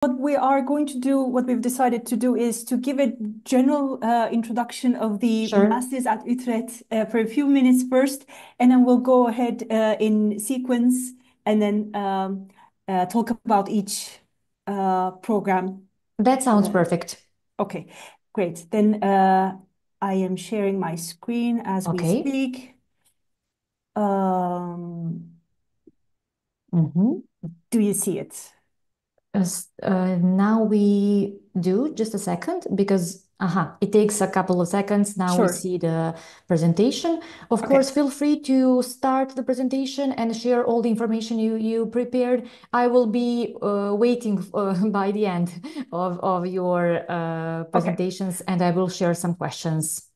What we are going to do, what we've decided to do is to give a general introduction of the Sure. masters at Utrecht for a few minutes first, and then we'll go ahead in sequence and then talk about each program. That sounds Uh, perfect. okay, great. Then I am sharing my screen as we Okay. speak. Um, Mm-hmm. do you see it? Now we do just a second because it takes a couple of seconds. Now we Sure. see the presentation. Of Okay. course, feel free to start the presentation and share all the information you prepared. I will be waiting by the end of your Okay. presentations and I will share some questions.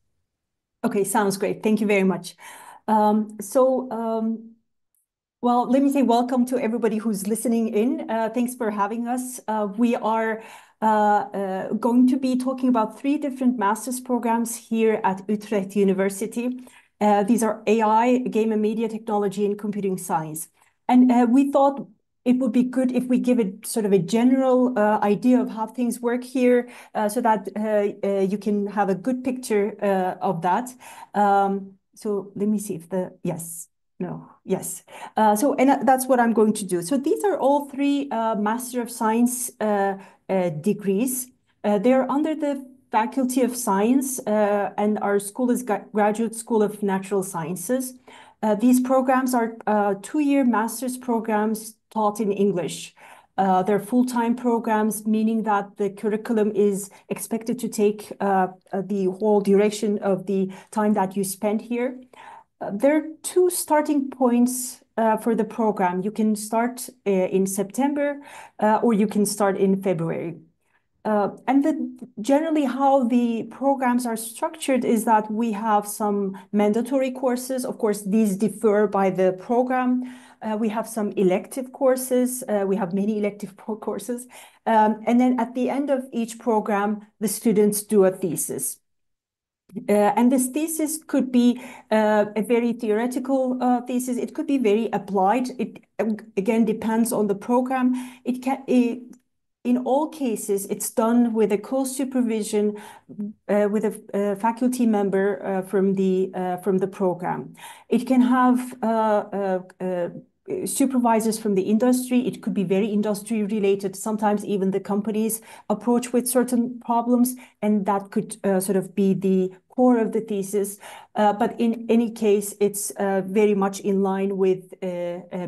Okay, sounds great. Thank you very much. Um, so, um, well, let me say welcome to everybody who's listening in. Thanks for having us. We are going to be talking about three different master's programs here at Utrecht University. These are AI, Game and Media Technology, and Computing Science. And we thought it would be good if we give it sort of a general idea of how things work here so that you can have a good picture of that. So let me see if yes, no, yes. And that's what I'm going to do. So these are all three Master of Science degrees. They're under the Faculty of Science, and our school is Graduate School of Natural Sciences. These programs are 2-year master's programs taught in English. They're full-time programs, meaning that the curriculum is expected to take the whole duration of the time that you spend here. There are two starting points for the program. You can start in September or you can start in February. Generally, how the programs are structured is that we have some mandatory courses. Of course, these differ by the program. We have some elective courses. We have many elective courses. And then at the end of each program, the students do a thesis. And this thesis could be a very theoretical thesis. It could be very applied. It again depends on the program. In all cases, it's done with a co-supervision with a faculty member from the program. It can have supervisors from the industry. It could be very industry related. Sometimes even the companies approach with certain problems, and that could sort of be the core of the thesis. But in any case, it's very much in line with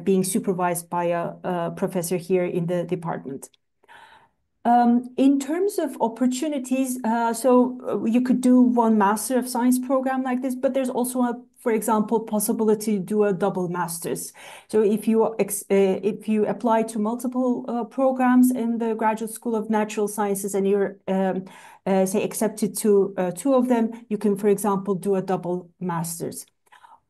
being supervised by a professor here in the department. In terms of opportunities, you could do one Master of Science program like this, but there's also for example, possibility to do a double master's. So if you apply to multiple programs in the Graduate School of Natural Sciences and you're say accepted to two of them, you can, for example, do a double master's.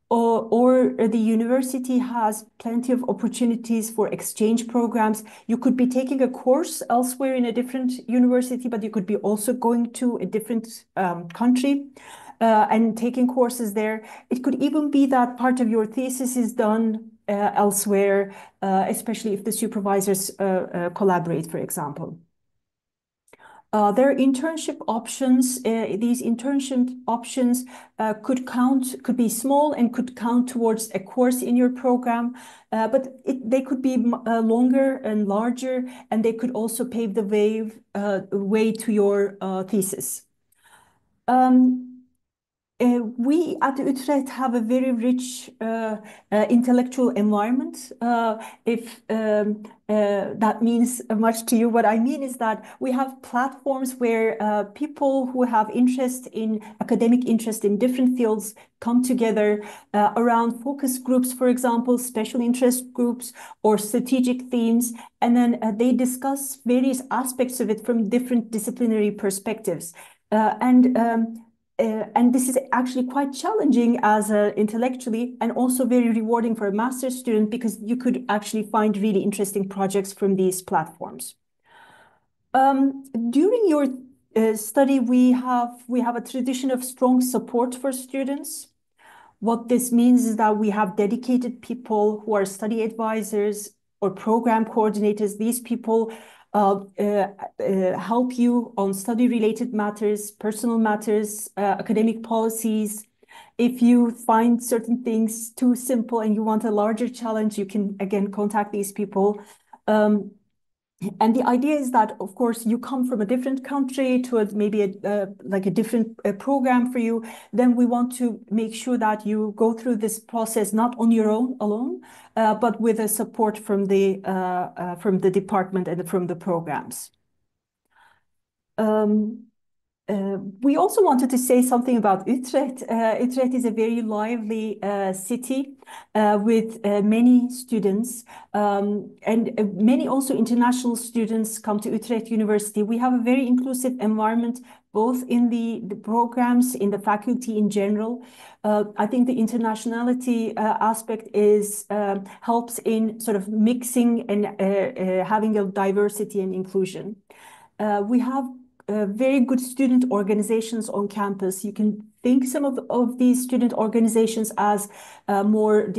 Or the university has plenty of opportunities for exchange programs. You could be taking a course elsewhere in a different university, but you could be also going to a different country and taking courses there. It could even be that part of your thesis is done elsewhere, especially if the supervisors collaborate, for example. There are internship options. These internship options could be small and could count towards a course in your program, but they could be longer and larger, and they could also pave the way to your thesis. Um, we at Utrecht have a very rich intellectual environment. If that means much to you, what I mean is that we have platforms where people who have interest in academic interest in different fields come together around focus groups, for example, special interest groups or strategic themes, and then they discuss various aspects of it from different disciplinary perspectives. And this is actually quite challenging as intellectually and also very rewarding for a master's student because you could actually find really interesting projects from these platforms. During your study, we have a tradition of strong support for students. What this means is that we have dedicated people who are study advisors or program coordinators. These people help you on study-related matters, personal matters, academic policies. If you find certain things too simple and you want a larger challenge, you can again contact these people. And the idea is that, of course, you come from a different country to maybe like a different program for you. Then we want to make sure that you go through this process not on your own alone, but with a support from the department and from the programs. We also wanted to say something about Utrecht. Utrecht is a very lively city with many students, and many also international students come to Utrecht University. We have a very inclusive environment, both in the programs, in the faculty in general. I think the internationality aspect helps in sort of mixing and having a diversity and inclusion. We have very good student organizations on campus. You can think some of these student organizations as more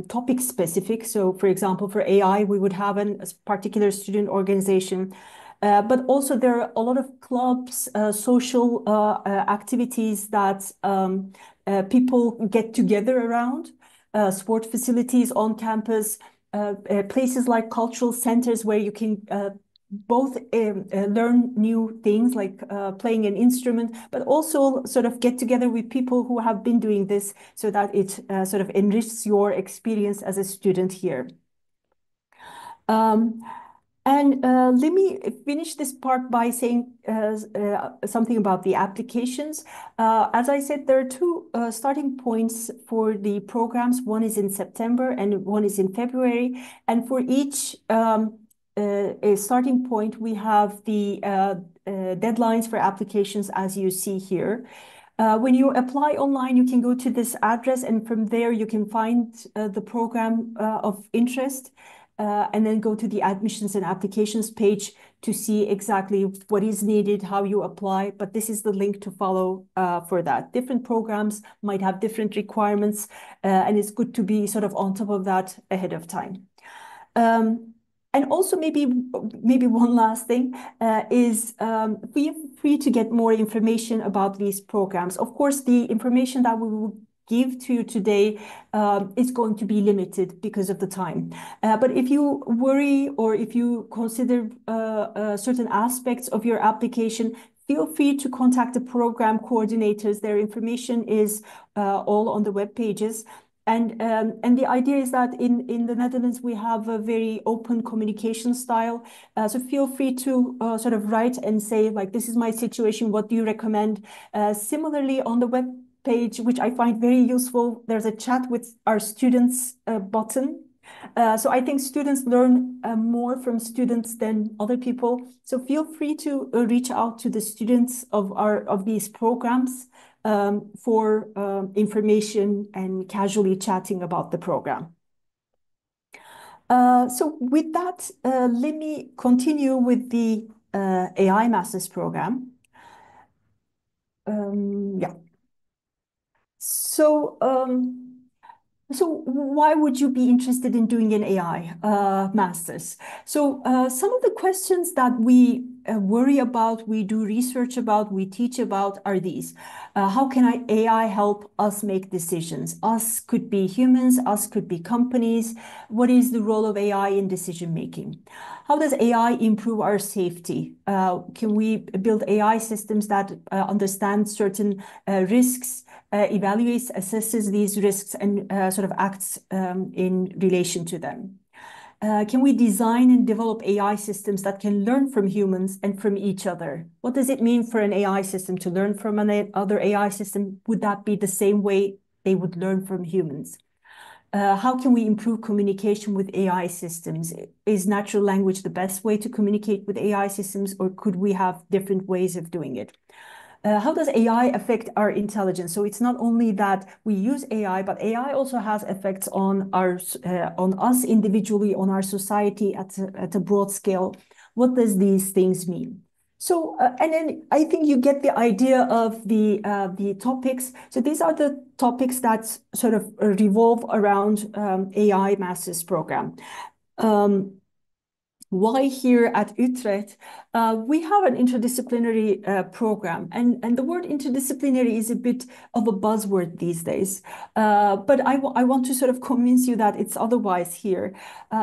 topic specific. So, for example, for AI, we would have a particular student organization. But also there are a lot of clubs, social activities that people get together around, sport facilities on campus, places like cultural centers where you can both learn new things like playing an instrument, but also sort of get together with people who have been doing this so that it sort of enriches your experience as a student here. And let me finish this part by saying something about the applications. As I said, there are two starting points for the programs. One is in September and one is in February. And for each a starting point, we have the deadlines for applications as you see here. When you apply online, you can go to this address, and from there you can find the program of interest, and then go to the admissions and applications page to see exactly what is needed, how you apply. But this is the link to follow for that. Different programs might have different requirements, and it's good to be sort of on top of that ahead of time. And also maybe one last thing is feel free to get more information about these programs. Of course, the information that we will give to you today is going to be limited because of the time. But if you worry or if you consider certain aspects of your application, feel free to contact the program coordinators. Their information is all on the web pages. And the idea is that in the Netherlands, we have a very open communication style. So feel free to sort of write and say, like, this is my situation, what do you recommend? Similarly, on the web page, which I find very useful, there's a chat with our students button. So I think students learn more from students than other people. So feel free to reach out to the students of these programs for information and casually chatting about the program. So with that, let me continue with the AI Masters program. Yeah. So why would you be interested in doing an AI master's? So some of the questions that we worry about, we do research about, we teach about are these. How can AI help us make decisions? Us could be humans, us could be companies. What is the role of AI in decision making? How does AI improve our safety? Can we build AI systems that understand certain risks, evaluates, assesses these risks, and sort of acts in relation to them? Can we design and develop AI systems that can learn from humans and from each other? What does it mean for an AI system to learn from another AI system? Would that be the same way they would learn from humans? How can we improve communication with AI systems? Is natural language the best way to communicate with AI systems, or could we have different ways of doing it? How does AI affect our intelligence? So it's not only that we use AI, but AI also has effects on us individually, on our society at a broad scale. What does these things mean? So, and then I think you get the idea of the topics. So these are the topics that sort of revolve around AI Masters program. why here at Utrecht, we have an interdisciplinary program. And the word interdisciplinary is a bit of a buzzword these days. But I want to sort of convince you that it's otherwise here.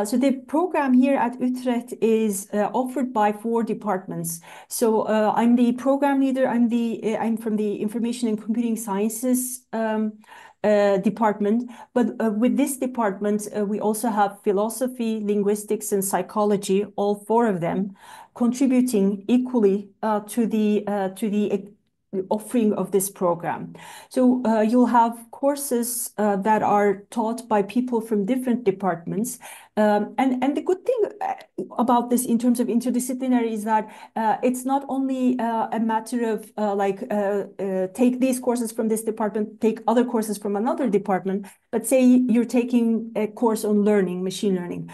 So the program here at Utrecht is offered by 4 departments. So I'm the program leader. I'm from the Information and Computing Sciences department. But with this department, we also have philosophy, linguistics, and psychology, all 4 of them, contributing equally to the offering of this program. So you'll have courses that are taught by people from different departments. And the good thing about this in terms of interdisciplinary is that it's not only a matter of take these courses from this department, take other courses from another department, but say you're taking a course on learning, machine learning.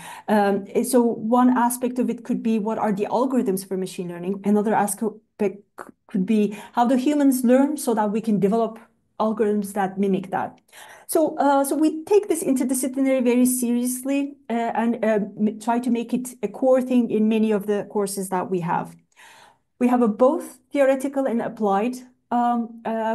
So one aspect of it could be what are the algorithms for machine learning? Another aspect could be how do humans learn so that we can develop algorithms that mimic that. So we take this interdisciplinary very seriously and try to make it a core thing in many of the courses that we have. We have both theoretical and applied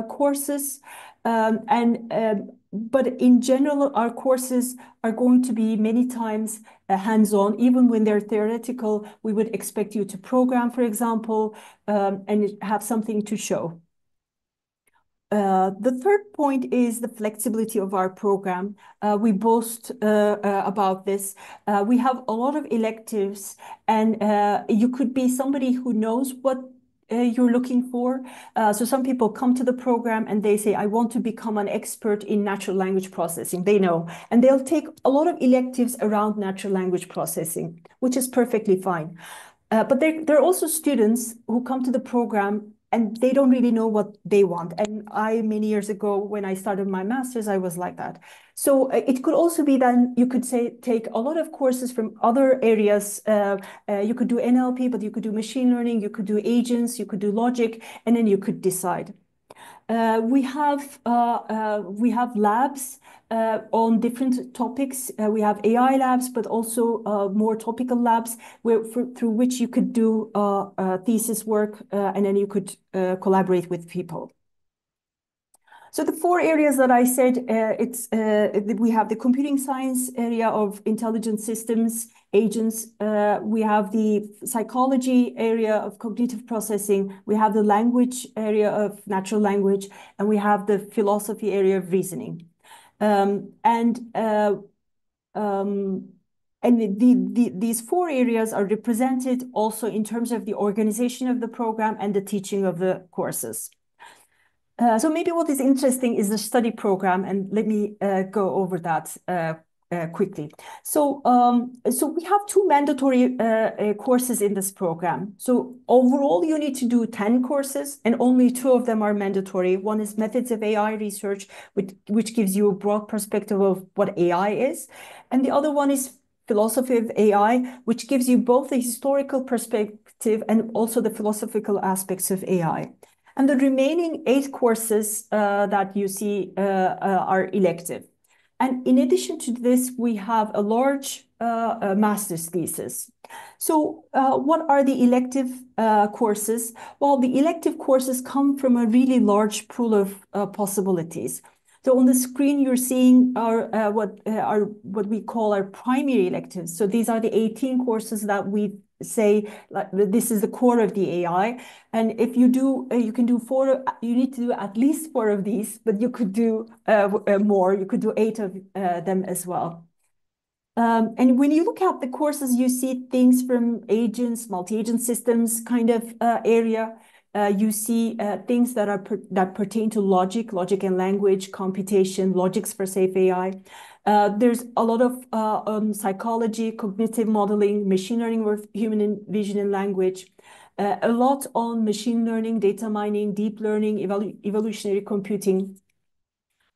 courses, but in general, our courses are going to be many times hands-on. Even when they're theoretical, we would expect you to program, for example, and have something to show. The third point is the flexibility of our program. We boast about this. We have a lot of electives, and you could be somebody who knows what you're looking for. So some people come to the program and they say, I want to become an expert in natural language processing. They know, and they'll take a lot of electives around natural language processing, which is perfectly fine. But there are also students who come to the program and they don't really know what they want. And many years ago, when I started my master's, I was like that. So it could also be that you could say take a lot of courses from other areas. You could do NLP, but you could do machine learning, you could do agents, you could do logic, and then you could decide. We have labs on different topics. We have AI labs, but also more topical labs through which you could do thesis work and then you could collaborate with people. So the 4 areas that I said, we have the computing science area of intelligent systems, agents. We have the psychology area of cognitive processing. We have the language area of natural language, and we have the philosophy area of reasoning. These 4 areas are represented also in terms of the organization of the program and the teaching of the courses. So maybe what is interesting is the study program, and let me go over that quickly. So we have 2 mandatory courses in this program. So overall, you need to do 10 courses, and only 2 of them are mandatory. One is methods of AI research, which gives you a broad perspective of what AI is, and the other one is philosophy of AI, which gives you both the historical perspective and also the philosophical aspects of AI. And the remaining 8 courses that you see are elective. And in addition to this, we have a large master's thesis. So what are the elective courses? Well, the elective courses come from a really large pool of possibilities. So on the screen, you're seeing what we call our primary electives. So these are the 18 courses that we say like this is the core of the AI. And if you do, you can do 4. You need to do at least 4 of these, but you could do more. You could do 8 of them as well. And when you look at the courses, you see things from agents, multi-agent systems kind of area. You see things that pertain to logic and language, computation, logics for safe AI. There's a lot of psychology, cognitive modeling, machine learning with human vision and language. A lot on machine learning, data mining, deep learning, evolutionary computing.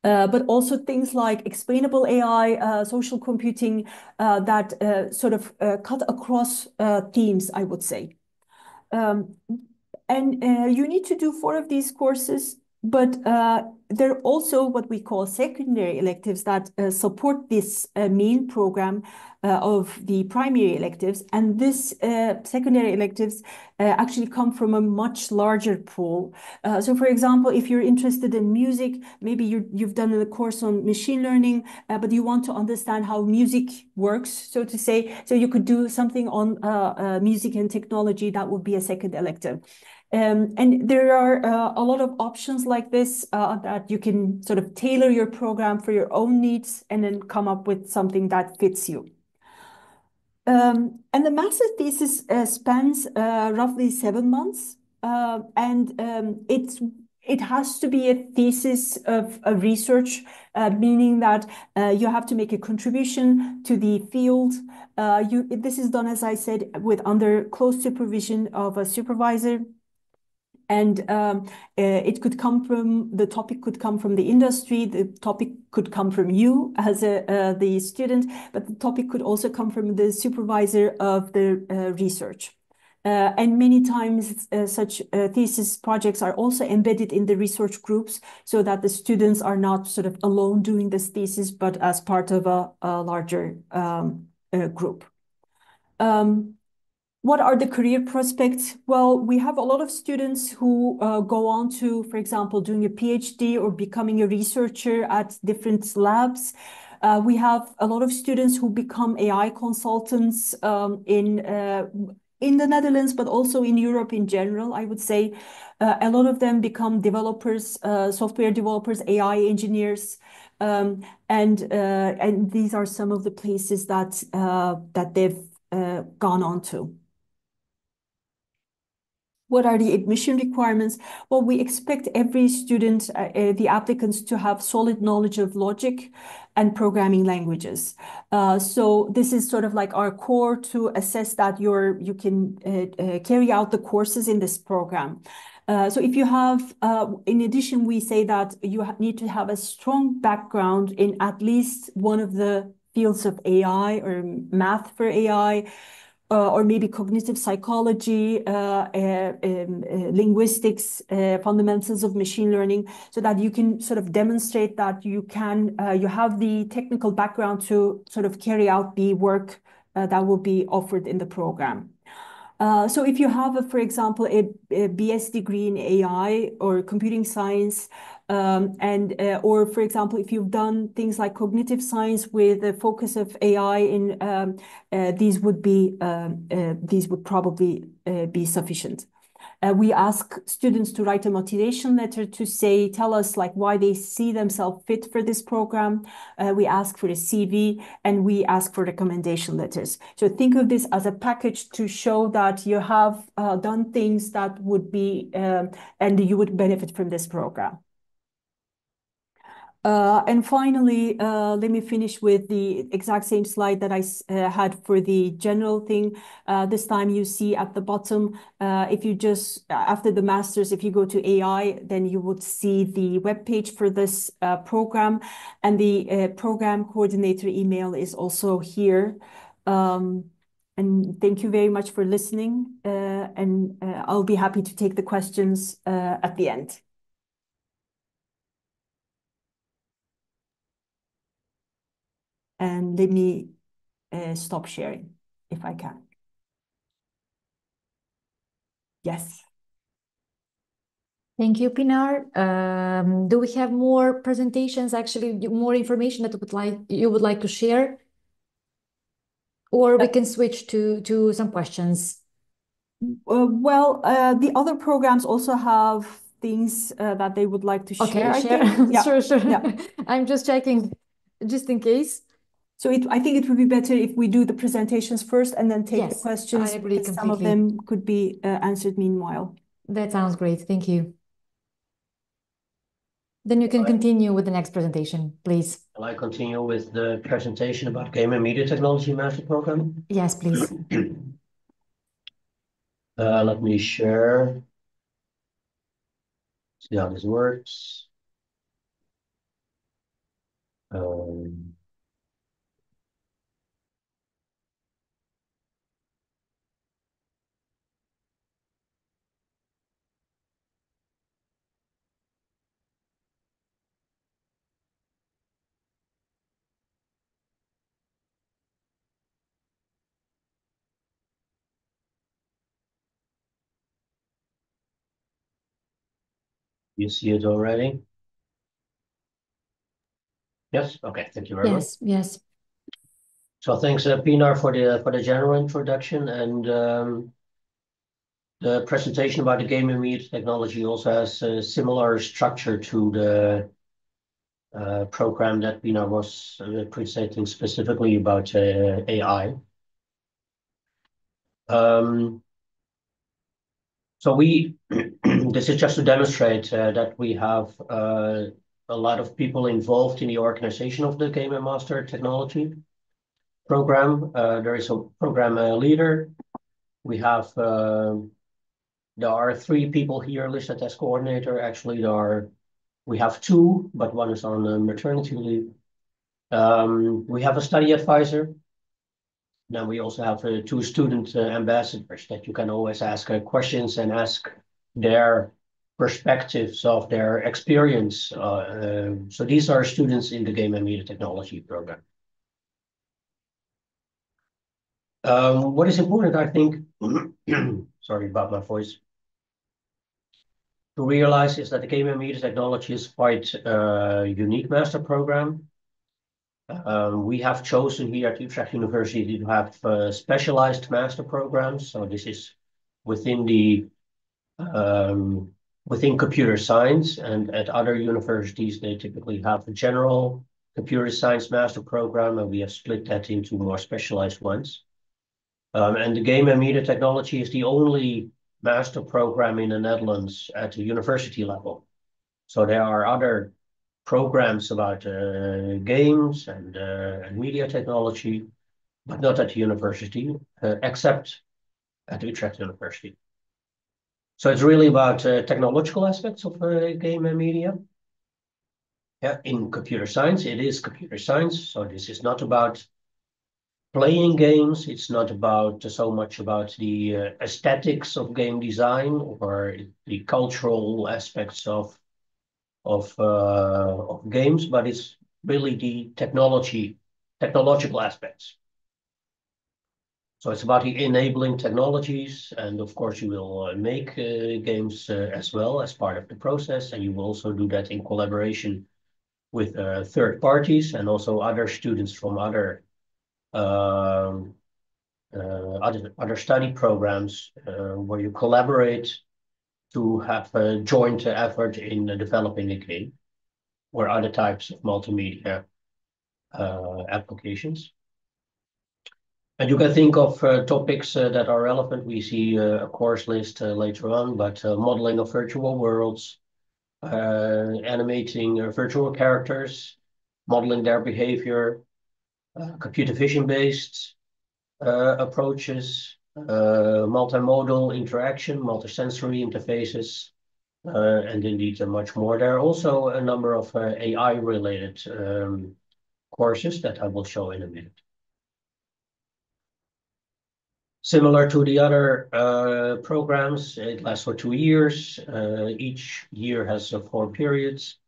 But also things like explainable AI, social computing that sort of cut across themes, I would say. And you need to do 4 of these courses, but there are also what we call secondary electives that support this main program of the primary electives. And this secondary electives actually come from a much larger pool. So for example, if you're interested in music, maybe you've done a course on machine learning, but you want to understand how music works, so to say. So you could do something on music and technology. That would be a second elective. And there are a lot of options like this that you can sort of tailor your program for your own needs and then come up with something that fits you. And the master's thesis spans roughly 7 months, and it has to be a thesis of a research, meaning that you have to make a contribution to the field. This is done, as I said, with under close supervision of a supervisor. And it could come from, the topic could come from the industry, the topic could come from you as the student, but the topic could also come from the supervisor of the research. And many times such thesis projects are also embedded in the research groups so that the students are not sort of alone doing this thesis, but as part of a larger group. What are the career prospects? Well, we have a lot of students who go on to, for example, doing a PhD or becoming a researcher at different labs. We have a lot of students who become AI consultants in the Netherlands, but also in Europe in general, I would say. A lot of them become developers, software developers, AI engineers. And these are some of the places that they've gone on to. What are the admission requirements? Well, we expect every student, the applicants, to have solid knowledge of logic and programming languages. So this is sort of like our core to assess that you can carry out the courses in this program. So if you have, in addition, we say that you need to have a strong background in at least one of the fields of AI or math for AI, or maybe cognitive psychology, linguistics, fundamentals of machine learning, so that you can sort of demonstrate that you have the technical background to sort of carry out the work that will be offered in the program. So if you have, for example, a BS degree in AI or computing science, or for example, if you've done things like cognitive science with a focus of AI these would probably be sufficient. We ask students to write a motivation letter to tell us like why they see themselves fit for this program. We ask for a CV and we ask for recommendation letters. So think of this as a package to show that you have done things that would be, and you would benefit from this program. And finally, let me finish with the exact same slide that I had for the general thing. This time you see at the bottom, if you just, after the master's, if you go to AI, then you would see the webpage for this program. And the program coordinator email is also here. And thank you very much for listening. And I'll be happy to take the questions at the end. And let me stop sharing if I can. Yes. Thank you, Pinar. Do we have more presentations, actually, more information that you would like to share? Or we can switch to some questions. Well, the other programs also have things that they would like to share, Okay, I share. think. Yeah. Sure. Yeah. I'm just checking, just in case. So I think it would be better if we do the presentations first and then take the Yes, I questions, agree because some of completely. them could be answered meanwhile. That sounds great. Thank you. Then you can continue with the next presentation, please. Shall I continue with the presentation about Game and Media Technology Master Program? Yes, please. Let me share. See how this works. Um, You see it already? Yes. Okay. Thank you very much. Yes, yes. So thanks, Pinar, for the general introduction, and the presentation about the game and media technology also has a similar structure to the program that Pinar was presenting specifically about AI. So this is just to demonstrate that we have a lot of people involved in the organization of the Game and Master Technology program. There is a program leader. We have there are 3 people here listed as coordinator. Actually, we have 2, but one is on maternity leave. We have a study advisor. Then we also have 2 student ambassadors that you can always ask questions and ask their perspectives of their experience. So these are students in the Game and Media Technology program. What is important, I think, sorry about my voice, to realize is that the Game and Media Technology is quite a unique master program. We have chosen here at Utrecht University to have specialized master programs. So this is within the within computer science, and at other universities they typically have a general computer science master program, and we have split that into more specialized ones. And the Game and Media Technology is the only master program in the Netherlands at the university level. So there are other programs about games and media technology, but not at the university, except at Utrecht University. So it's really about technological aspects of game and media. Yeah, in computer science, it is computer science. So this is not about playing games. It's not about so much about the aesthetics of game design or the cultural aspects of games, but it's really the technological aspects. So it's about the enabling technologies, and of course you will make games as well as part of the process, and you will also do that in collaboration with third parties and also other students from um, other study programs where you collaborate to have a joint effort in developing a game or other types of multimedia applications. And you can think of topics that are relevant. We see a course list later on, but modeling of virtual worlds, animating virtual characters, modeling their behavior, computer vision-based approaches, multimodal interaction, multisensory interfaces, and indeed much more. There are also a number of AI-related courses that I will show in a minute. Similar to the other programs, it lasts for 2 years. Each year has 4 periods.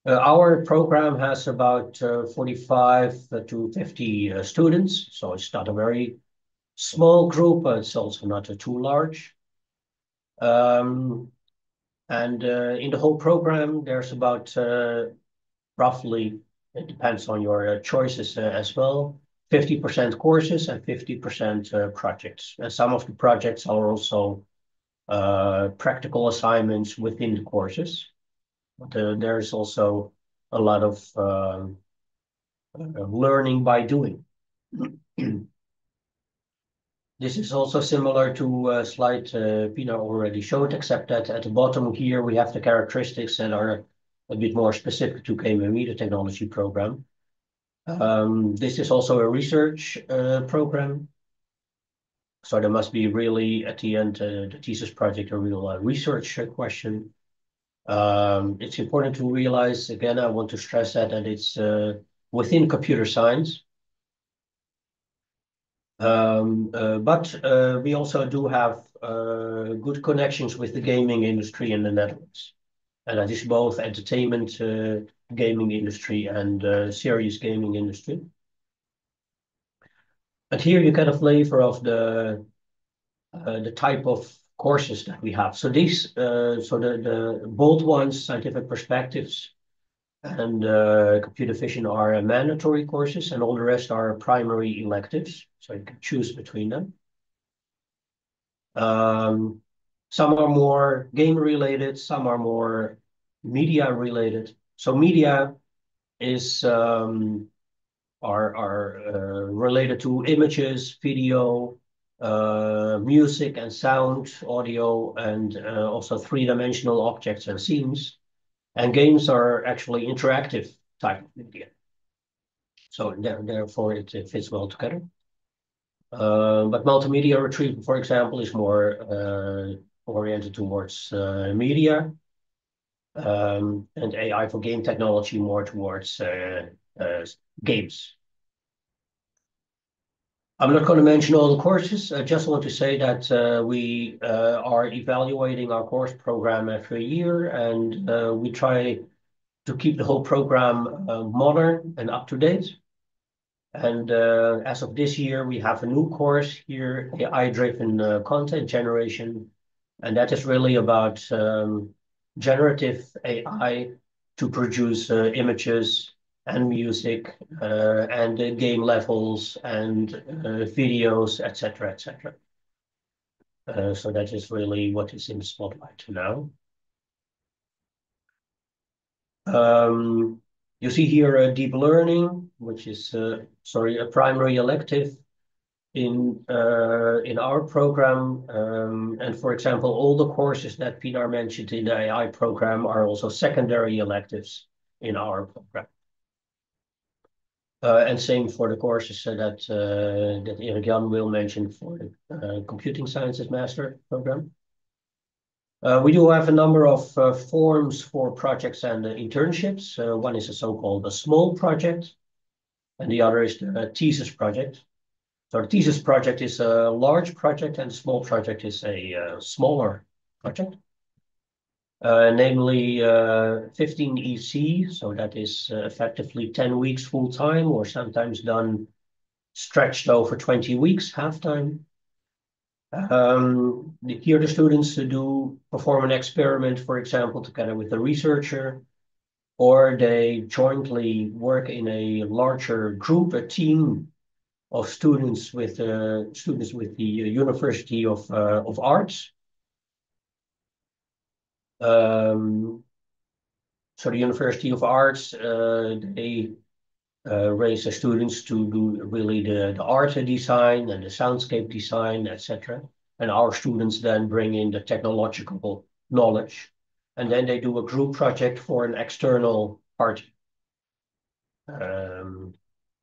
Our program has about 45 to 50 students, so it's not a very small group, but it's also not too large. And in the whole program, there's about roughly, it depends on your choices as well, 50% courses and 50% projects. And some of the projects are also practical assignments within the courses. But there's also a lot of learning by doing. This is also similar to a slide Pina already showed, except that at the bottom here we have the characteristics that are a bit more specific to Game and Media Technology program. This is also a research program. So there must be really, at the end, the thesis project, a real research question. It's important to realize, again, I want to stress that it's within computer science. But we also do have good connections with the gaming industry in the Netherlands. And that is both entertainment gaming industry and serious gaming industry. And here you get a flavor of the type of courses that we have. So these, so the bold ones, scientific perspectives and computer vision are mandatory courses, and all the rest are primary electives. So you can choose between them. Some are more game related, some are more media related. So media is are related to images, video, music and sound, audio, and also three-dimensional objects and scenes. And games are actually interactive type of media. So therefore it fits well together. But multimedia retrieval, for example, is more oriented towards media, and AI for game technology more towards games. I'm not going to mention all the courses. I just want to say that we are evaluating our course program every year, and we try to keep the whole program modern and up to date. And as of this year, we have a new course here, AI-driven content generation. And that is really about generative AI to produce images and music and game levels and videos, etc., etc. So that is really what is in the spotlight now. You see here deep learning, which is a primary elective in our program. And for example, all the courses that Pinar mentioned in the AI program are also secondary electives in our program. And same for the courses that Erik Jan will mention for the Computing Sciences Master program. We do have a number of forms for projects and internships. One is a so-called a small project, and the other is the thesis project. So the thesis project is a large project, and the small project is a smaller project. Namely 15 EC, so that is effectively 10 weeks full-time, or sometimes done stretched over 20 weeks, half-time. Here the students do perform an experiment, for example, together with a researcher, or they jointly work in a larger group, a team of students with the University of Arts. So the University of Arts, they raise the students to do really the art design and the soundscape design, etc. And our students then bring in the technological knowledge. And then they do a group project for an external party.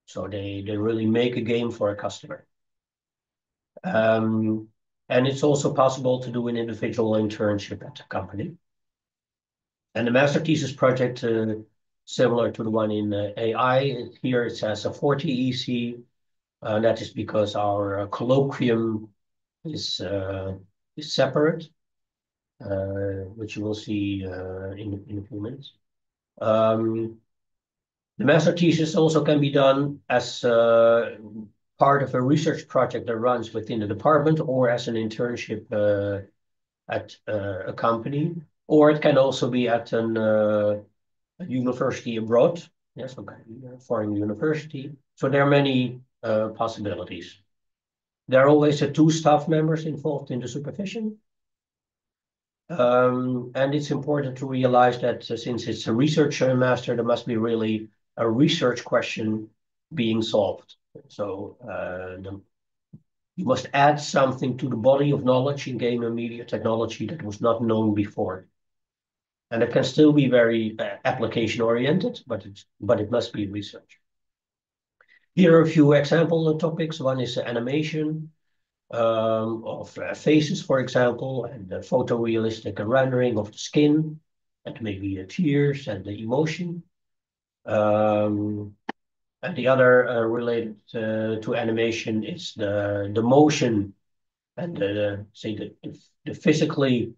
So they really make a game for a customer. And it's also possible to do an individual internship at the company. And the master thesis project, similar to the one in AI, here it says a 40 EC. That is because our colloquium is separate, which you will see in a few minutes. The master thesis also can be done as part of a research project that runs within the department, or as an internship at a company, or it can also be at a university abroad, yes, okay, foreign university. So there are many possibilities. There are always 2 staff members involved in the supervision. And it's important to realize that since it's a research master, there must be really a research question being solved. So you must add something to the body of knowledge in game and media technology that was not known before. And it can still be very application oriented, but it must be research. Here are a few example topics. One is animation of faces, for example, and the photorealistic rendering of the skin, and maybe the tears and the emotion. And the other related to animation is the motion and the physically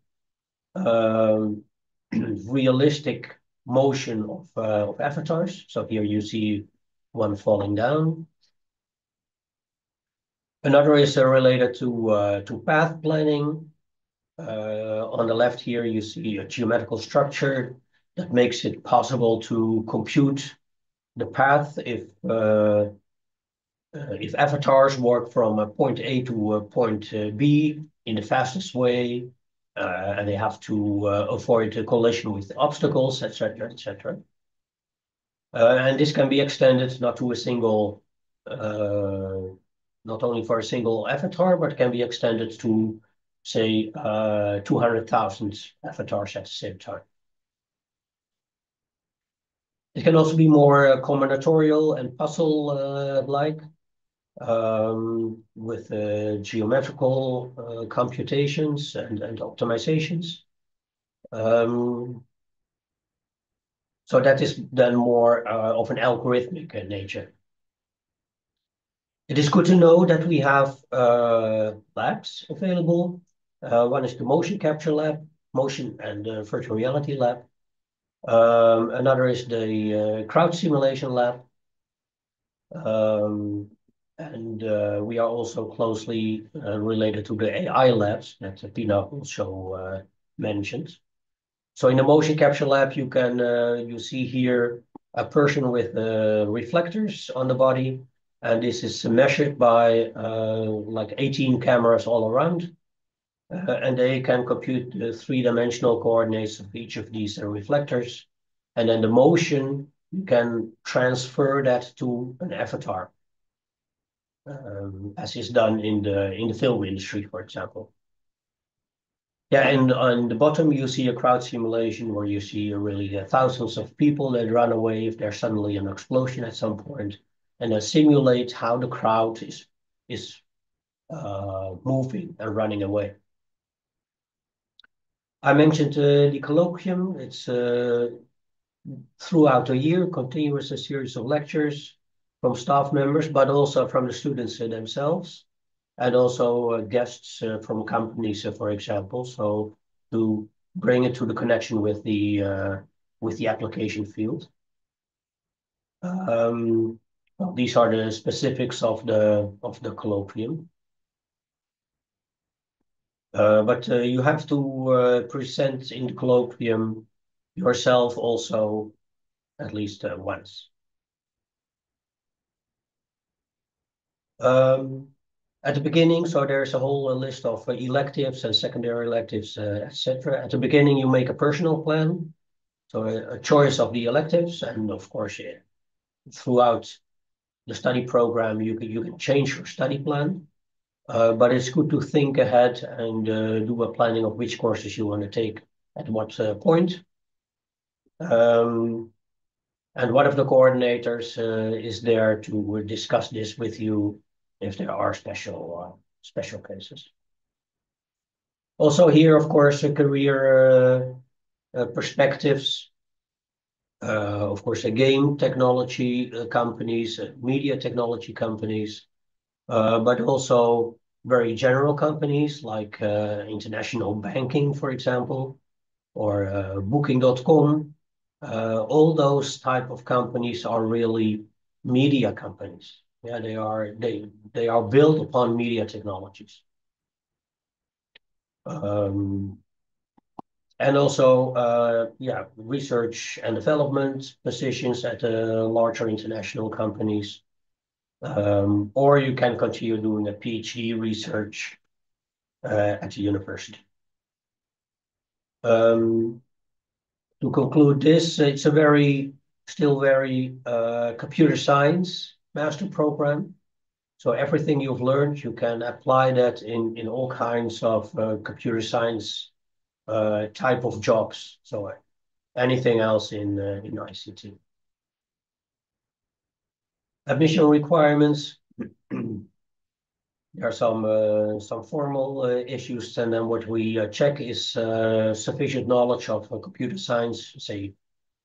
realistic motion of avatars. So here you see one falling down. Another is related to path planning. On the left here, you see a geometrical structure that makes it possible to compute the path if avatars work from a point A to a point B in the fastest way, and they have to avoid a collision with obstacles, etc., etc. And this can be extended not to a single, not only for a single avatar, but can be extended to, say, 200,000 avatars at the same time. It can also be more combinatorial and puzzle-like. With geometrical computations and optimizations. So that is then more of an algorithmic nature. It is good to know that we have labs available. One is the motion capture lab, motion and virtual reality lab. Another is the crowd simulation lab. And we are also closely related to the AI labs that Pina also mentioned. So in the motion capture lab, you see here a person with reflectors on the body, and this is measured by like 18 cameras all around, and they can compute the three-dimensional coordinates of each of these reflectors, and then the motion you can transfer that to an avatar. As is done in the film industry, for example. Yeah, and on the bottom you see a crowd simulation where you see really thousands of people that run away if there's suddenly an explosion at some point, and then simulate how the crowd is moving and running away. I mentioned the colloquium. It's throughout the year, continuous a series of lectures from staff members, but also from the students themselves, and also guests from companies, for example, so to bring it to the connection with the application field. Well, these are the specifics of the colloquium. But you have to present in the colloquium yourself also at least once. At the beginning, so there's a whole list of electives and secondary electives, etc. At the beginning, you make a personal plan, so a choice of the electives, and of course, throughout the study program, you can change your study plan. But it's good to think ahead and do a planning of which courses you want to take at what point. And one of the coordinators is there to discuss this with you if there are special cases. Also here, of course, career perspectives. Of course, game technology companies, media technology companies, but also very general companies like international banking, for example, or booking.com. All those type of companies are really media companies. Yeah, they are built upon media technologies. And also, yeah, research and development positions at larger international companies. Or you can continue doing a PhD research at the university. To conclude this, it's a still very computer science master program. So everything you've learned, you can apply that in all kinds of computer science type of jobs. So anything else in ICT. Admission requirements. There are some formal issues, and then what we check is sufficient knowledge of computer science, say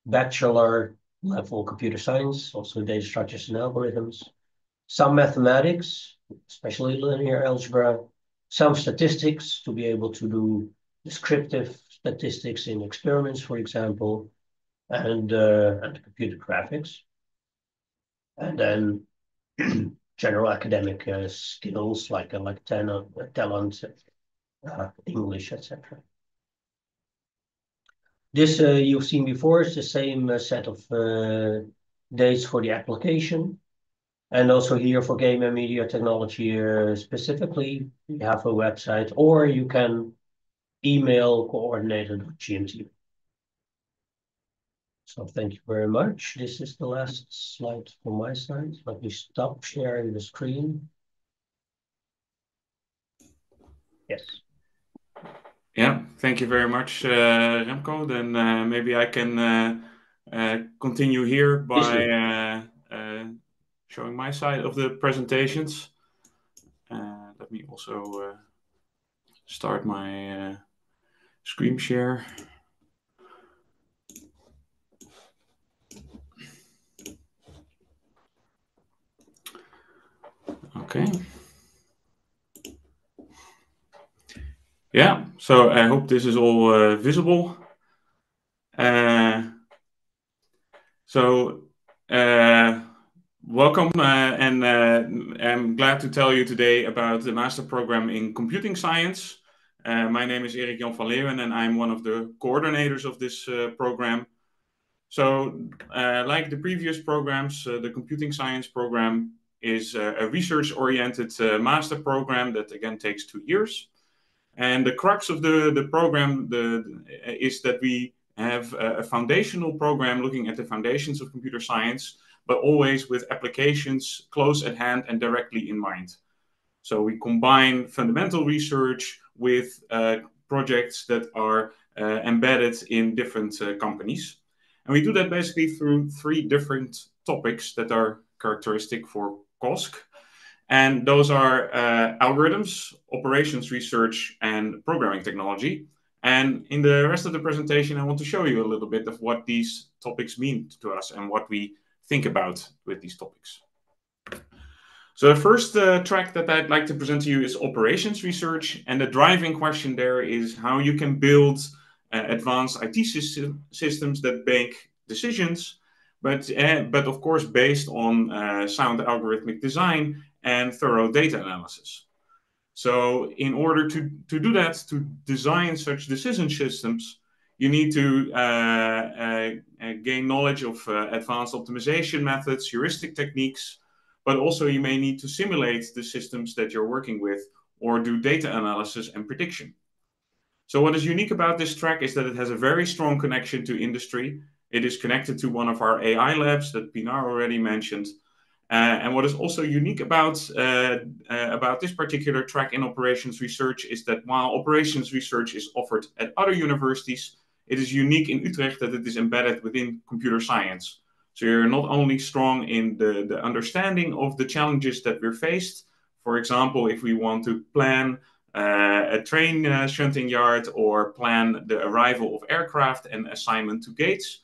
bachelor level computer science, also data structures and algorithms, some mathematics, especially linear algebra, some statistics to be able to do descriptive statistics in experiments, for example, and computer graphics, and then general academic skills like talent English, etc. This you've seen before. It's the same set of dates for the application. And also here for game and media technology specifically, we have a website, or you can email coordinator.gmt. So thank you very much. This is the last slide from my side. Let me stop sharing the screen. Yes. Yeah, thank you very much, Remco. Then maybe I can continue here by showing my side of the presentations. Let me also start my screen share. Okay. Yeah, so I hope this is all visible. Welcome, and I'm glad to tell you today about the Master Program in Computing Science. My name is Erik Jan van Leeuwen, and I'm one of the coordinators of this program. So, like the previous programs, the Computing Science program is a research-oriented master program that again takes 2 years. And the crux of the program is that we have a foundational program looking at the foundations of computer science, but always with applications close at hand and directly in mind. So we combine fundamental research with projects that are embedded in different companies. And we do that basically through 3 different topics that are characteristic for COSC. And those are algorithms, operations research, and programming technology. And in the rest of the presentation, I want to show you a little bit of what these topics mean to us and what we think about with these topics. So the first track that I'd like to present to you is operations research. And the driving question there is how you can build advanced IT systems that make decisions, but of course based on sound algorithmic design and thorough data analysis. So in order to do that, to design such decision systems, you need to gain knowledge of advanced optimization methods, heuristic techniques, but also you may need to simulate the systems that you're working with or do data analysis and prediction. So what is unique about this track is that it has a very strong connection to industry. It is connected to one of our AI labs that Pinar already mentioned. And what is also unique about this particular track in operations research is that while operations research is offered at other universities, it is unique in Utrecht that it is embedded within computer science. So you're not only strong in the understanding of the challenges that we're faced. For example, if we want to plan a train shunting yard or plan the arrival of aircraft and assignment to gates,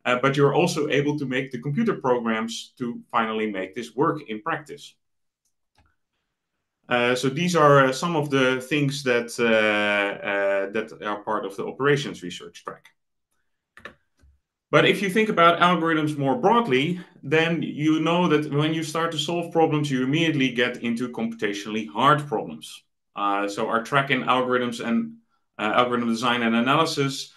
but you're also able to make the computer programs to finally make this work in practice. So these are some of the things that are part of the operations research track. But if you think about algorithms more broadly, then you know that when you start to solve problems, you immediately get into computationally hard problems. So our track in algorithms and algorithm design and analysis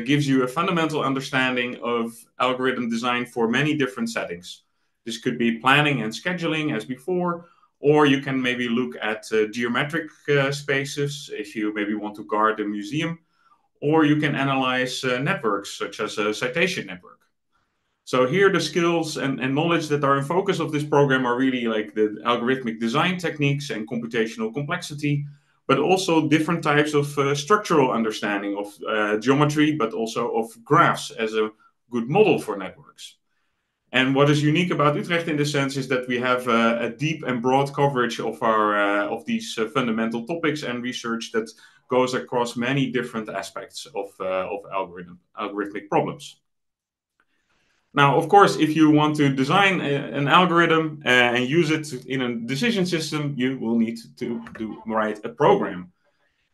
gives you a fundamental understanding of algorithm design for many different settings. This could be planning and scheduling as before, or you can maybe look at geometric spaces if you maybe want to guard a museum, or you can analyze networks such as a citation network. So here the skills and knowledge that are in focus of this program are really like the algorithmic design techniques and computational complexity, but also different types of structural understanding of geometry, but also of graphs as a good model for networks. And what is unique about Utrecht in this sense is that we have a deep and broad coverage of our of these fundamental topics and research that goes across many different aspects of algorithmic problems. Now, of course, if you want to design an algorithm and use it in a decision system, you will need to write a program.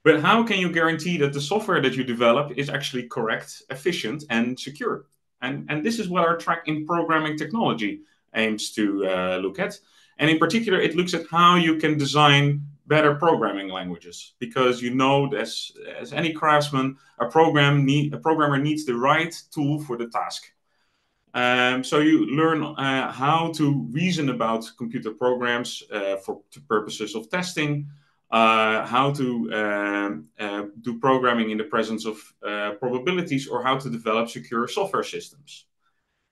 But how can you guarantee that the software that you develop is actually correct, efficient, and secure? And this is what our track in programming technology aims to look at. And in particular, it looks at how you can design better programming languages, because you know, as any craftsman, a programmer needs the right tool for the task. So you learn how to reason about computer programs for purposes of testing, how to do programming in the presence of probabilities, or how to develop secure software systems.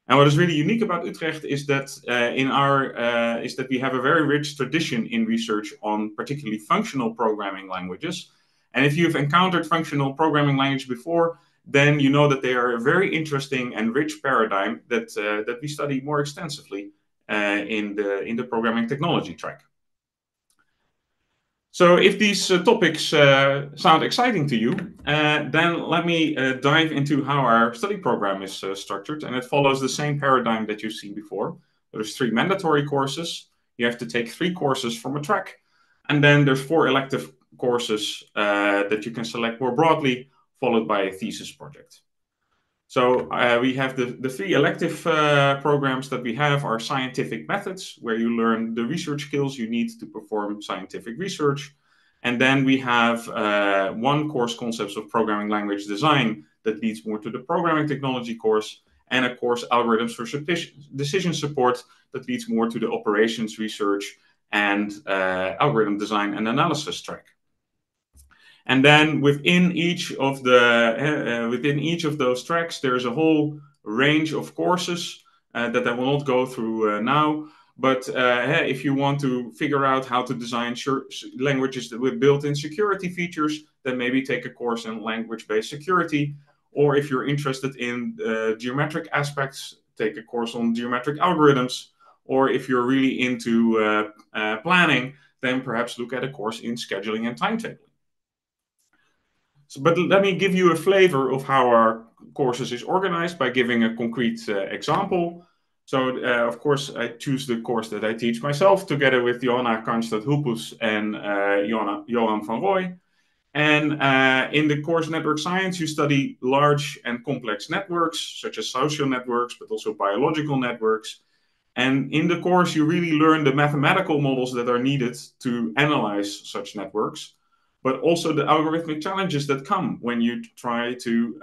And what is really unique about Utrecht is that we have a very rich tradition in research on particularly functional programming languages. And if you've encountered functional programming language before, then you know that they are a very interesting and rich paradigm that we study more extensively in the programming technology track. So if these topics sound exciting to you, then let me dive into how our study program is structured. And it follows the same paradigm that you've seen before. There's 3 mandatory courses. You have to take 3 courses from a track. And then there's 4 elective courses that you can select more broadly, followed by a thesis project. So we have the 3 elective programs that we have are scientific methods, where you learn the research skills you need to perform scientific research. And then we have 1 course, concepts of programming language design, that leads more to the programming technology course, and a course, algorithms for decision support, that leads more to the operations research and algorithm design and analysis track. And then within each of those tracks, there's a whole range of courses that I will not go through now. But if you want to figure out how to design languages with built-in security features, then maybe take a course in language-based security. Or if you're interested in geometric aspects, take a course on geometric algorithms. Or if you're really into planning, then perhaps look at a course in scheduling and timetabling. But let me give you a flavor of how our courses is organized by giving a concrete example. So, of course, I choose the course that I teach myself together with Johanna Karnstad-Hulpus and Johan van Rooij. And in the course Network Science, you study large and complex networks, such as social networks, but also biological networks. And in the course, you really learn the mathematical models that are needed to analyze such networks, but also the algorithmic challenges that come when you try to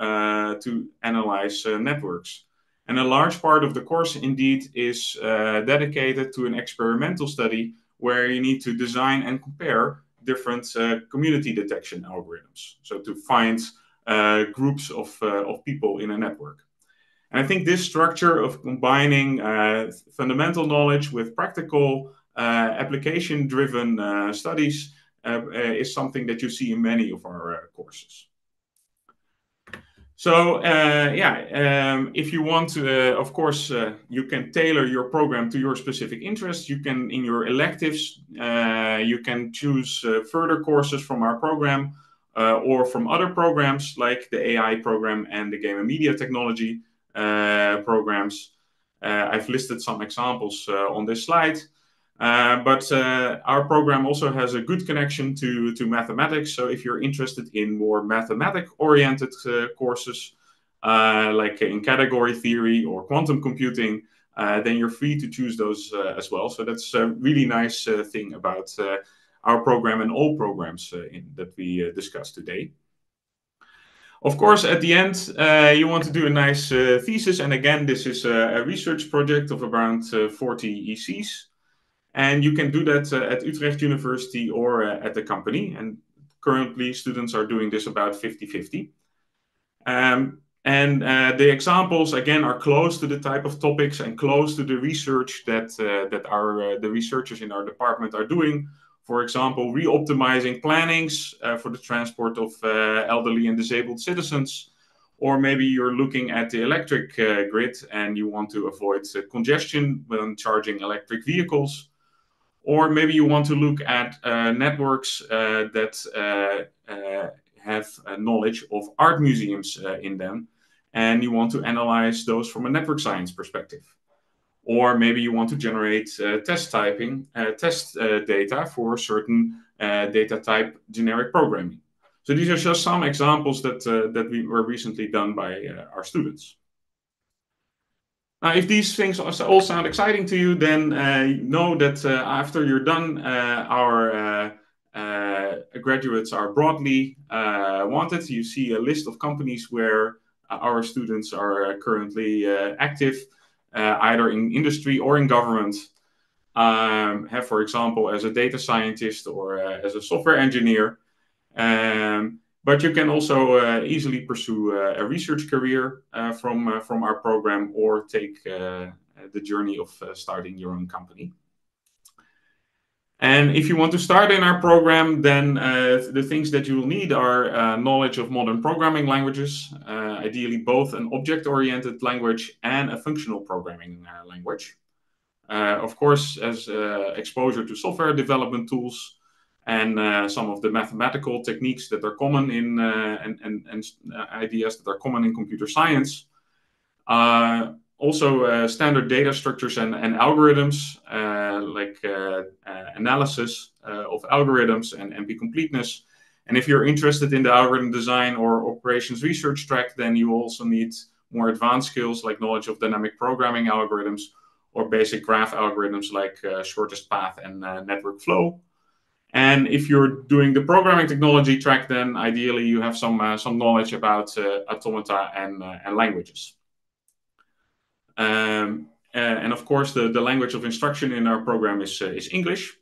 analyze networks. And a large part of the course, indeed, is dedicated to an experimental study where you need to design and compare different community detection algorithms. So to find groups of people in a network. And I think this structure of combining fundamental knowledge with practical application-driven studies is something that you see in many of our courses. So if you want to, of course, you can tailor your program to your specific interests. You can, in your electives, you can choose further courses from our program or from other programs like the AI program and the game and media technology programs. I've listed some examples on this slide. But our program also has a good connection to mathematics. So if you're interested in more mathematic-oriented courses, like in category theory or quantum computing, then you're free to choose those as well. So that's a really nice thing about our program and all programs that we discussed today. Of course, at the end, you want to do a nice thesis. And again, this is a research project of around 40 ECs. And you can do that at Utrecht University or at the company. And currently, students are doing this about 50-50. And the examples, again, are close to the type of topics and close to the research that the researchers in our department are doing. For example, re-optimizing plannings for the transport of elderly and disabled citizens. Or maybe you're looking at the electric grid and you want to avoid congestion when charging electric vehicles. Or maybe you want to look at networks that have knowledge of art museums in them, and you want to analyze those from a network science perspective. Or maybe you want to generate test data for certain data type generic programming. So these are just some examples that we were recently done by our students. Now, if these things all sound exciting to you, then know that after you're done our graduates are broadly wanted. You see a list of companies where our students are currently active, either in industry or in government. Have, for example, as a data scientist or as a software engineer. But you can also easily pursue a research career from our program, or take the journey of starting your own company. And if you want to start in our program, then the things that you will need are knowledge of modern programming languages, ideally both an object-oriented language and a functional programming language. Of course, as exposure to software development tools and some of the mathematical techniques that are common in and ideas that are common in computer science. Also, standard data structures and algorithms, like analysis of algorithms and NP completeness. And if you're interested in the algorithm design or operations research track, then you also need more advanced skills like knowledge of dynamic programming algorithms or basic graph algorithms like shortest path and network flow. And if you're doing the programming technology track, then ideally you have some knowledge about automata and languages. And of course, the language of instruction in our program is English.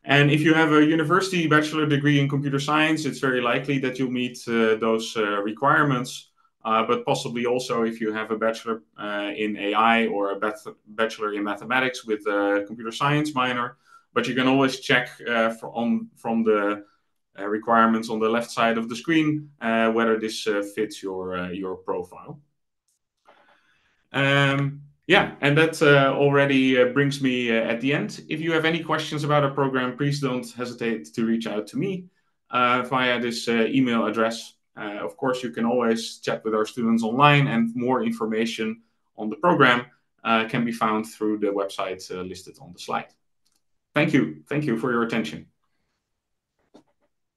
And if you have a university bachelor degree in computer science, it's very likely that you'll meet those requirements. But possibly also if you have a bachelor in AI or a bachelor in mathematics with a computer science minor. But you can always check from the requirements on the left side of the screen whether this fits your profile. Yeah, and that already brings me at the end. If you have any questions about our program, please don't hesitate to reach out to me via this email address. Of course, you can always chat with our students online, and more information on the program can be found through the website listed on the slide. Thank you. Thank you for your attention.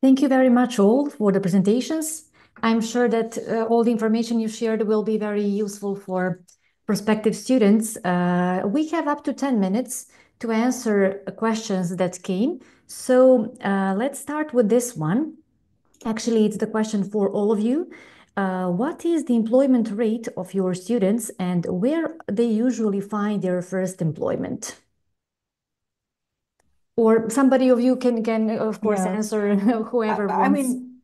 Thank you very much all for the presentations. I'm sure that all the information you shared will be very useful for prospective students. We have up to 10 minutes to answer questions that came. So let's start with this one. Actually, it's the question for all of you. What is the employment rate of your students and where they usually find their first employment? Or somebody of you can of course answer, whoever wants. I mean,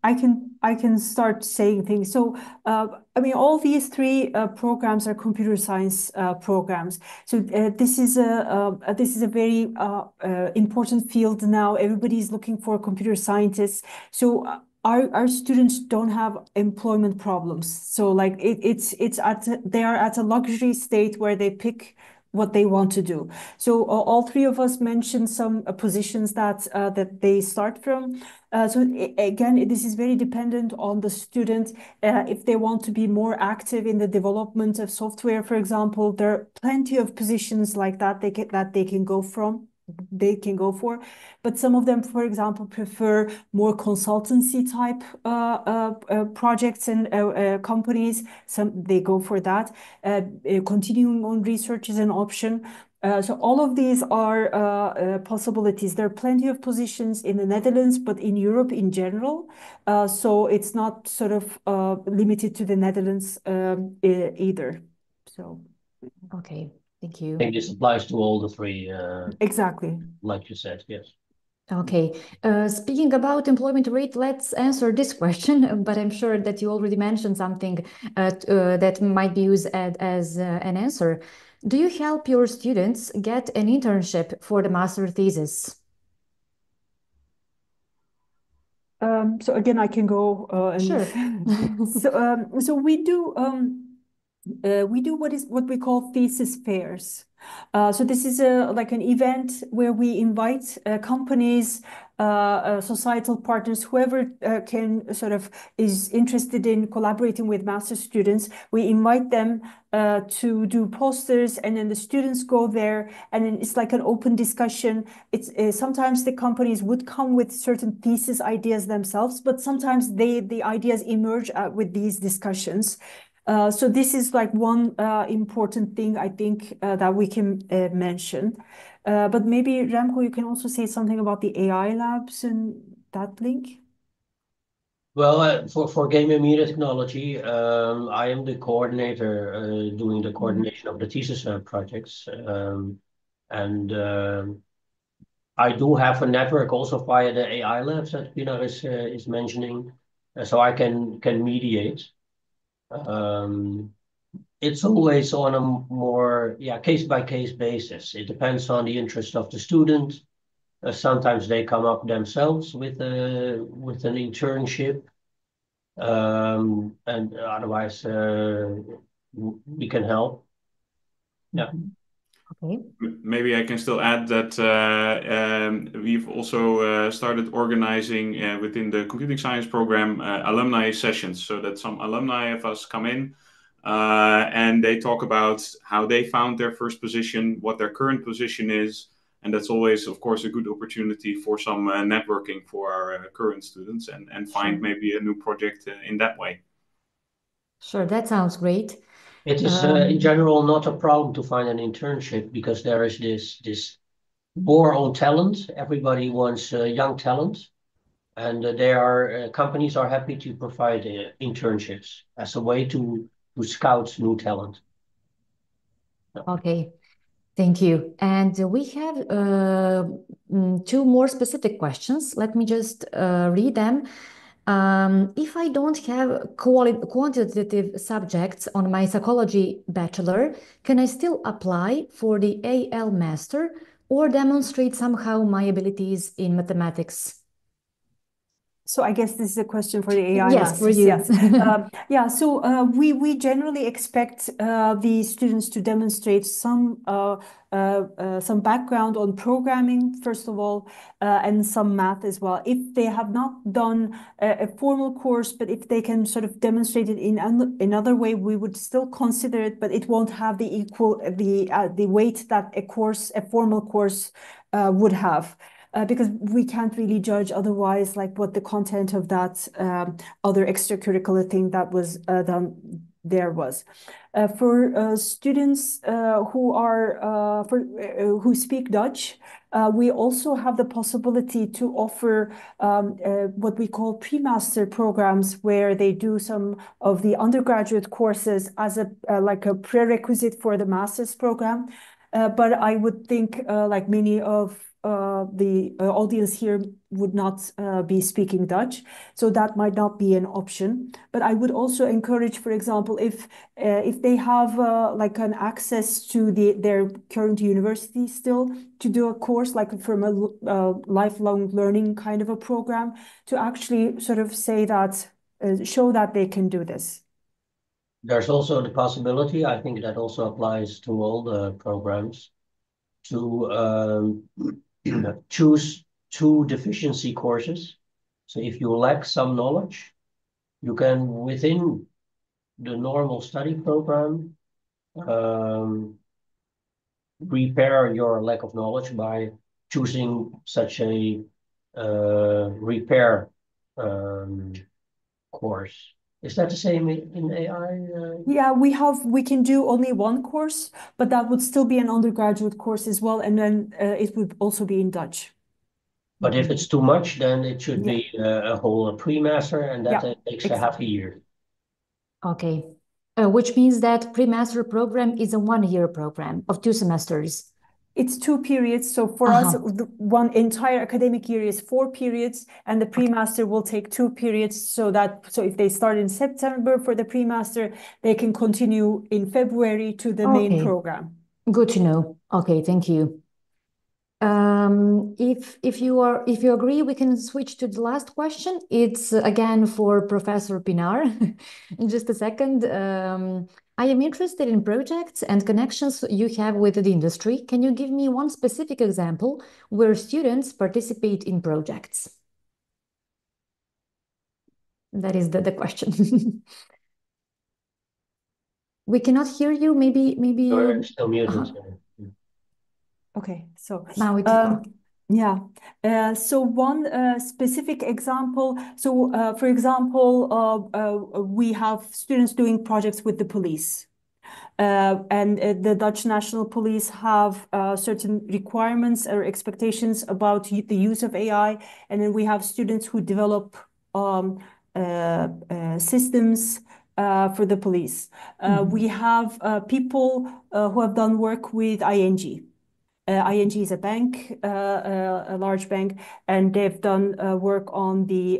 I can start saying things. So, I mean, all these three programs are computer science programs. So this is a very important field now. Everybody is looking for computer scientists. So our students don't have employment problems. So like they are at a luxury state where they pick what they want to do. So all three of us mentioned some positions that they start from. So again, this is very dependent on the student. If they want to be more active in the development of software, for example, there are plenty of positions like that they can go for. But some of them, for example, prefer more consultancy type projects and companies. Some they go for that. Continuing on research is an option. So all of these are possibilities. There are plenty of positions in the Netherlands, but in Europe in general. So it's not sort of limited to the Netherlands either. So. Okay, thank you. I think this applies to all the three. Exactly. Like you said, yes. Okay. Speaking about employment rate, let's answer this question, but I'm sure that you already mentioned something that might be used as an answer. Do you help your students get an internship for the master thesis? So again, I can go. Sure. So we do what we call thesis fairs. So this is like an event where we invite companies, societal partners, whoever can sort of is interested in collaborating with master students. We invite them to do posters, and then the students go there, and then it's like an open discussion. It's sometimes the companies would come with certain thesis ideas themselves, but sometimes the ideas emerge with these discussions. So this is like one important thing I think that we can mention. But maybe Remco, you can also say something about the AI labs and that link. Well, for game and media technology, I am the coordinator doing the coordination of the thesis projects, and I do have a network also via the AI labs that Pinar is mentioning, so I can mediate. It's always on a more case by case basis. It depends on the interest of the student. Sometimes they come up themselves with an internship. And otherwise, we can help. Yeah. Okay. Maybe I can still add that we've also started organizing within the computing science program alumni sessions, so that some alumni of us come in and they talk about how they found their first position, what their current position is. And that's always, of course, a good opportunity for some networking for our current students and find maybe a new project in that way. Sure, that sounds great. It is in general not a problem to find an internship because there is this war on talent. Everybody wants young talent, and companies are happy to provide internships as a way to scout new talent. Okay. Thank you. And we have two more specific questions. Let me just read them. If I don't have quantitative subjects on my psychology bachelor, can I still apply for the AL master or demonstrate somehow my abilities in mathematics? So I guess this is a question for the AI Yes, for masters. you. Yes. So we generally expect the students to demonstrate some background on programming, first of all, and some math as well. If they have not done a formal course, but if they can sort of demonstrate it in another way, we would still consider it, but it won't have the weight that a formal course would have. Because we can't really judge otherwise, like what the content of that other extracurricular thing that was done there was. For students who speak Dutch, we also have the possibility to offer what we call pre-master programs, where they do some of the undergraduate courses as like a prerequisite for the master's program. But I would think, like many of the audience here would not be speaking Dutch, so that might not be an option. But I would also encourage, for example, if they have like an access to their current university still, to do a course like from a lifelong learning kind of a program, to actually sort of say that, show that they can do this. There's also the possibility, I think that also applies to all the programs, to choose two deficiency courses. So if you lack some knowledge, you can, within the normal study program, repair your lack of knowledge by choosing such a repair course. Is that the same in AI? Yeah, we can do only one course, but that would still be an undergraduate course as well, and then it would also be in Dutch. But if it's too much, then it should be a whole pre-master, and that takes a half a year. Okay. Which means that pre-master program is a 1-year program of 2 semesters. It's 2 periods. So for us, the one entire academic year is 4 periods, and the pre-master will take 2 periods. So if they start in September for the pre-master, they can continue in February to the main program. Good to know. Okay, thank you. If you agree, we can switch to the last question. It's again for Professor Pinar. In just a second. I am interested in projects and connections you have with the industry. Can you give me one specific example where students participate in projects? That is the question. We cannot hear you. Maybe You're still muted. Okay, so now it's yeah. So one specific example. So for example, we have students doing projects with the police. And the Dutch National Police have certain requirements or expectations about the use of AI. And then we have students who develop systems for the police. We have people who have done work with ING. ING is a bank, a large bank, and they've done work on the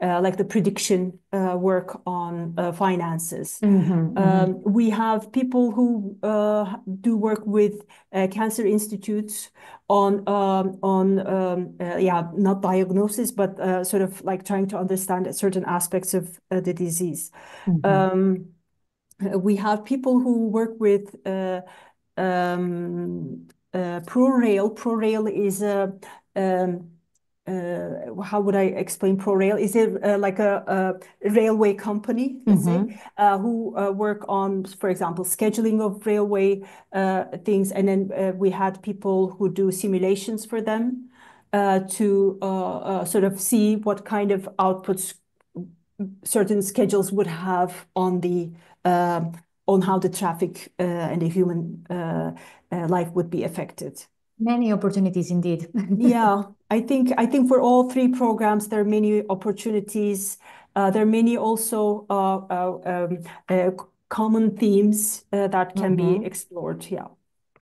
like the prediction work on finances. We have people who do work with cancer institutes on yeah, not diagnosis, but sort of like trying to understand certain aspects of the disease. We have people who work with ProRail. ProRail is a how would I explain ProRail? Is it like a railway company, let's say, who work on, for example, scheduling of railway things, and then we had people who do simulations for them to sort of see what kind of outputs certain schedules would have on the on how the traffic and the human life would be affected. Many opportunities indeed. Yeah, I think for all three programs there are many opportunities. There are many also common themes that can be explored. Yeah.